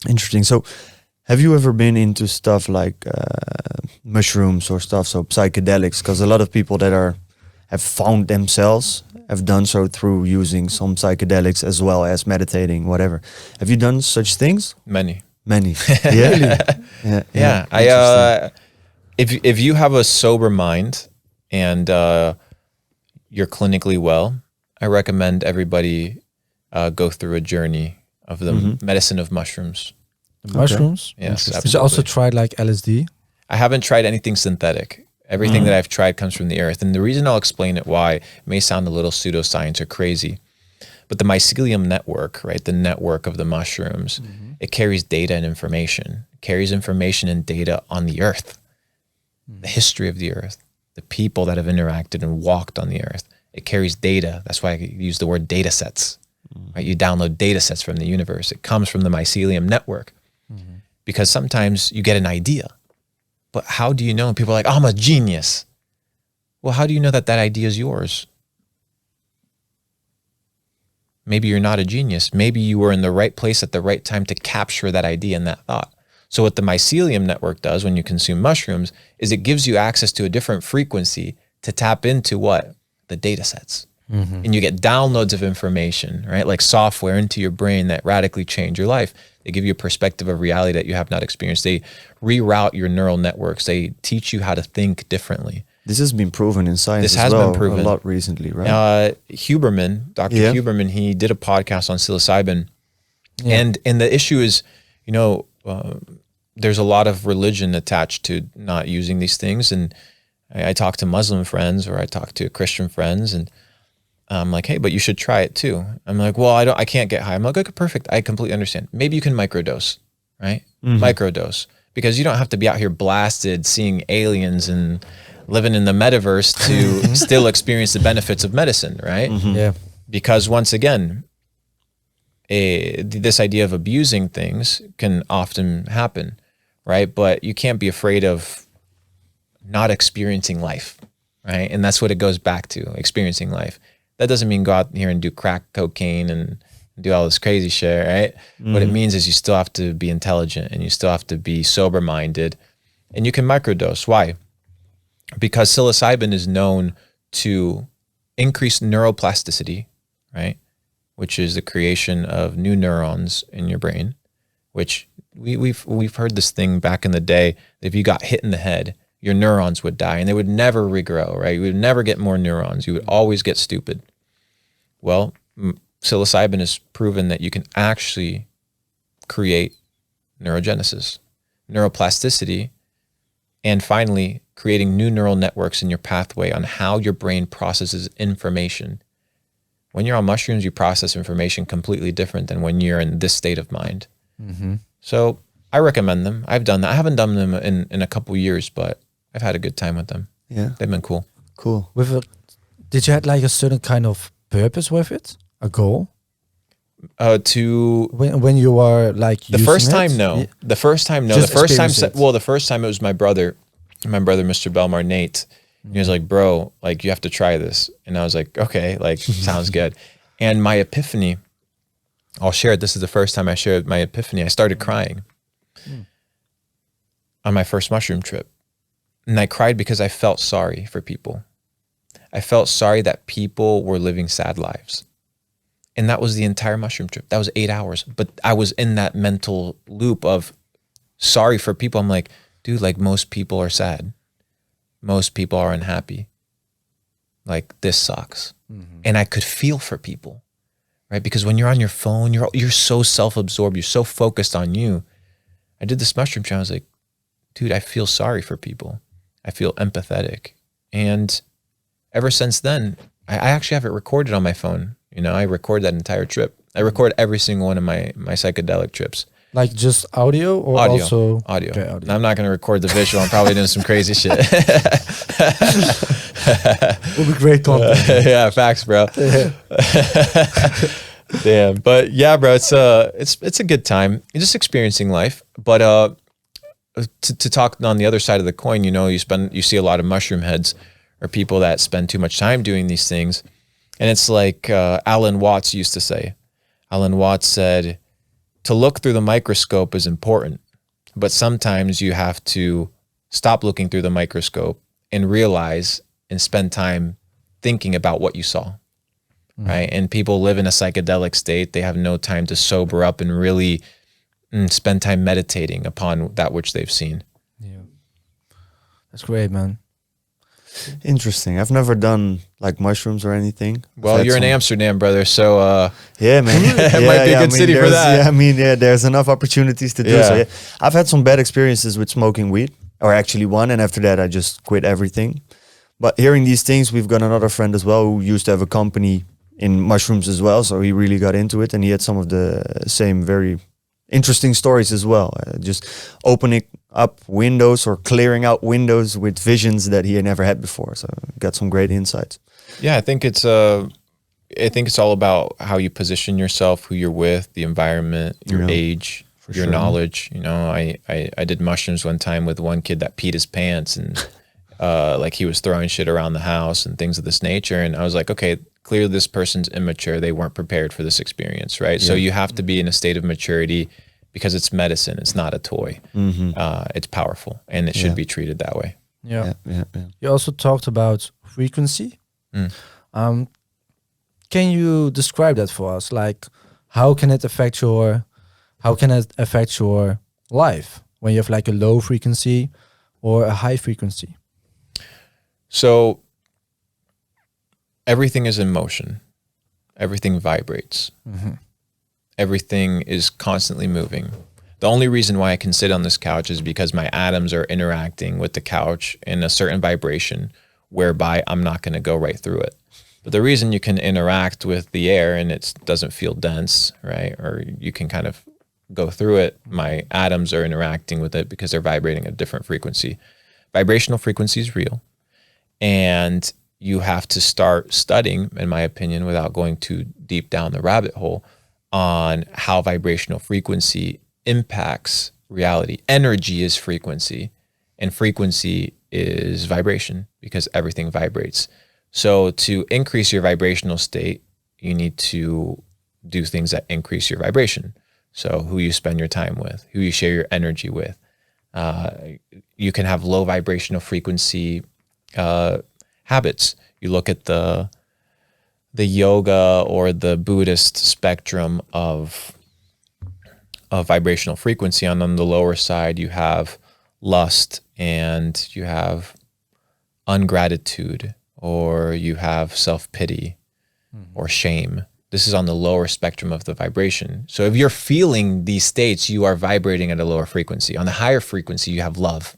Interesting. So, have you ever been into stuff like mushrooms or stuff, so psychedelics? Because a lot of people that have found themselves have done so through using some psychedelics as well as meditating, whatever. Have you done such things? Many. Yeah. Yeah. If you have a sober mind and you're clinically well, I recommend everybody go through a journey of the medicine of mushrooms. Mushrooms? Yes, Did you also absolutely. try like LSD? I haven't tried anything synthetic. Everything that I've tried comes from the earth. And the reason I'll explain it why, it may sound a little pseudoscience or crazy, but the mycelium network, right, the network of the mushrooms, it carries data and information. It carries information and data on the earth, the history of the earth, the people that have interacted and walked on the earth. It carries data. That's why I use the word data sets. Right? You download data sets from the universe. It comes from the mycelium network. Because sometimes you get an idea, but how do you know? And people are like, oh, I'm a genius. Well, how do you know that that idea is yours? Maybe you're not a genius. Maybe you were in the right place at the right time to capture that idea and that thought. So what the mycelium network does when you consume mushrooms is it gives you access to a different frequency to tap into what? The data sets. And you get downloads of information, right? Like software into your brain that radically change your life. They give you a perspective of reality that you have not experienced. They reroute your neural networks. They teach you how to think differently. This has been proven in science This as has well been proven a lot recently, right? Huberman, Dr. Yeah. Huberman, he did a podcast on psilocybin. And the issue is, there's a lot of religion attached to not using these things. And I talk to Muslim friends or I talk to Christian friends and I'm like, hey, but you should try it too. I'm like, well, I can't get high. I'm like, okay, perfect. I completely understand. Maybe you can microdose, right? Microdose, because you don't have to be out here blasted, seeing aliens and living in the metaverse to still experience the benefits of medicine, right? Yeah. Because once again, this idea of abusing things can often happen, right? But you can't be afraid of not experiencing life, right? And that's what it goes back to, experiencing life. That doesn't mean go out here and do crack cocaine and do all this crazy shit, right? What it means is you still have to be intelligent and you still have to be sober-minded and you can microdose. Why? Because psilocybin is known to increase neuroplasticity, right? Which is the creation of new neurons in your brain, which we've heard this thing back in the day. If you got hit in the head, your neurons would die and they would never regrow, right? You would never get more neurons. You would always get stupid. Well, psilocybin has proven that you can actually create neurogenesis, neuroplasticity, and finally creating new neural networks in your pathway on how your brain processes information. When you're on mushrooms, you process information completely different than when you're in this state of mind. So I recommend them. I've done that. I haven't done them in a couple years, but I've had a good time with them. Yeah. They've been cool. Cool. Did you have like a certain kind of purpose with it? A goal? When you were like The first time, no. The first time, no. Just The first time, experience it. well, the first time it was my brother, Mr. Belmar, Nate. He was like, bro, like you have to try this. And I was like, okay, like sounds good. And my epiphany, I'll share it. This is the first time I shared my epiphany. I started crying on my first mushroom trip. And I cried because I felt sorry for people. I felt sorry that people were living sad lives. And that was the entire mushroom trip. That was 8 hours. But I was in that mental loop of sorry for people. I'm like, dude, like most people are sad. Most people are unhappy. Like this sucks. And I could feel for people, right? Because when you're on your phone, you're so self-absorbed. You're so focused on you. I did this mushroom trip. I was like, dude, I feel sorry for people. I feel empathetic. And ever since then, I actually have it recorded on my phone. I record that entire trip. I record every single one of my psychedelic trips. like just audio or Audio. also Audio. Okay, audio. I'm not going to record the visual. I'm probably doing some crazy shit. Will be great content. Yeah, facts, bro. Damn. But yeah, bro, it's a good time. You're just experiencing life. But to talk on the other side of the coin, you see a lot of mushroom heads or people that spend too much time doing these things. And it's like Alan Watts used to say. Alan Watts said, to look through the microscope is important, but sometimes you have to stop looking through the microscope and realize and spend time thinking about what you saw, right? And people live in a psychedelic state. They have no time to sober up and really spend time meditating upon that which they've seen. Yeah. That's great, man. Interesting. I've never done like mushrooms or anything. I've Well, had you're in some- Amsterdam, brother, so Yeah, man. It might be a good city for there's- that. Yeah, I mean, yeah, there's enough opportunities to do Yeah. so. Yeah. I've had some bad experiences with smoking weed, or actually one, and after that, I just quit everything. But hearing these things, we've got another friend as well who used to have a company in mushrooms as well, so he really got into it, and he had some of the same very interesting stories as well. Just opening up windows or clearing out windows with visions that he had never had before. So got some great insights. yeah, I think it's all about how you position yourself, who you're with, the environment, your Yeah, age, your sure. knowledge. You know, I did mushrooms one time with one kid that peed his pants and like he was throwing shit around the house and things of this nature. And I was like, okay, clearly this person's immature. They weren't prepared for this experience, right? So you have to be in a state of maturity because it's medicine. It's not a toy. It's powerful and it should be treated that way. Yeah. Yeah. You also talked about frequency. Can you describe that for us? Like, how can it affect your life when you have like a low frequency or a high frequency? So everything is in motion. Everything vibrates. Everything is constantly moving. The only reason why I can sit on this couch is because my atoms are interacting with the couch in a certain vibration whereby I'm not going to go right through it. But the reason you can interact with the air and it doesn't feel dense, right? Or you can kind of go through it, my atoms are interacting with it because they're vibrating at a different frequency. Vibrational frequency is real. And you have to start studying, in my opinion, without going too deep down the rabbit hole, on how vibrational frequency impacts reality. Energy is frequency, and frequency is vibration because everything vibrates. So to increase your vibrational state, you need to do things that increase your vibration. So who you spend your time with, who you share your energy with. You can have low vibrational frequency habits. You look at the yoga or the Buddhist spectrum of vibrational frequency. And on the lower side, you have lust and you have ungratitude, or you have self-pity or shame. This is on the lower spectrum of the vibration. So if you're feeling these states, you are vibrating at a lower frequency. On the higher frequency, you have love,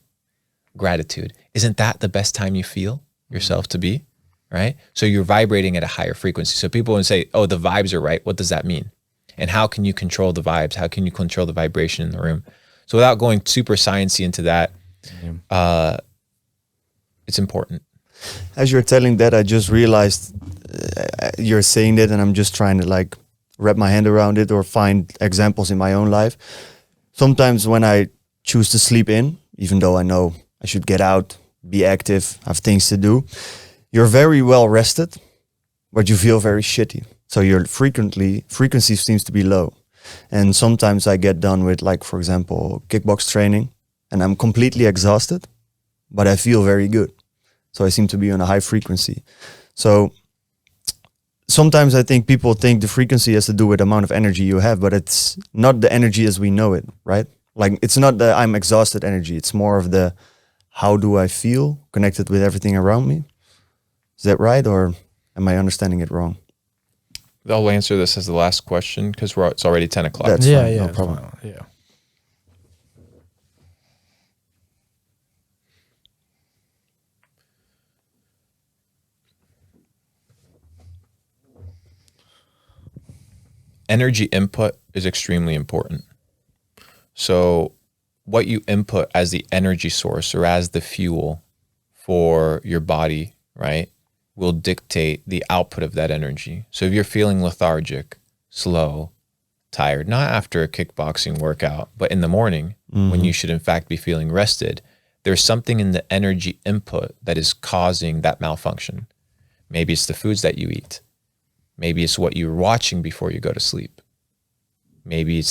gratitude. Isn't that the best time you feel yourself to be, right? So you're vibrating at a higher frequency. So people would say, oh, the vibes are right. What does that mean? And how can you control the vibes? How can you control the vibration in the room? So without going super sciencey into that, it's important. As you're telling that, I just realized you're saying that, and I'm just trying to like wrap my hand around it or find examples in my own life. Sometimes when I choose to sleep in, even though I know I should get out, be active, have things to do, you're very well rested, but you feel very shitty. So your frequency seems to be low. And sometimes I get done with, like, for example, kickbox training, and I'm completely exhausted, but I feel very good. So I seem to be on a high frequency. So sometimes I think people think the frequency has to do with the amount of energy you have, but it's not the energy as we know it, right? Like, it's not the I'm exhausted energy. It's more of the how do I feel connected with everything around me. Is that right, or am I understanding it wrong? I'll answer this as the last question because it's already 10 o'clock. That's Yeah, fine, yeah, no it's problem. fine. Yeah. Energy input is extremely important. So what you input as the energy source or as the fuel for your body, right, will dictate the output of that energy. So if you're feeling lethargic, slow, tired, not after a kickboxing workout, but in the morning when you should in fact be feeling rested, there's something in the energy input that is causing that malfunction. Maybe it's the foods that you eat. Maybe it's what you're watching before you go to sleep. Maybe it's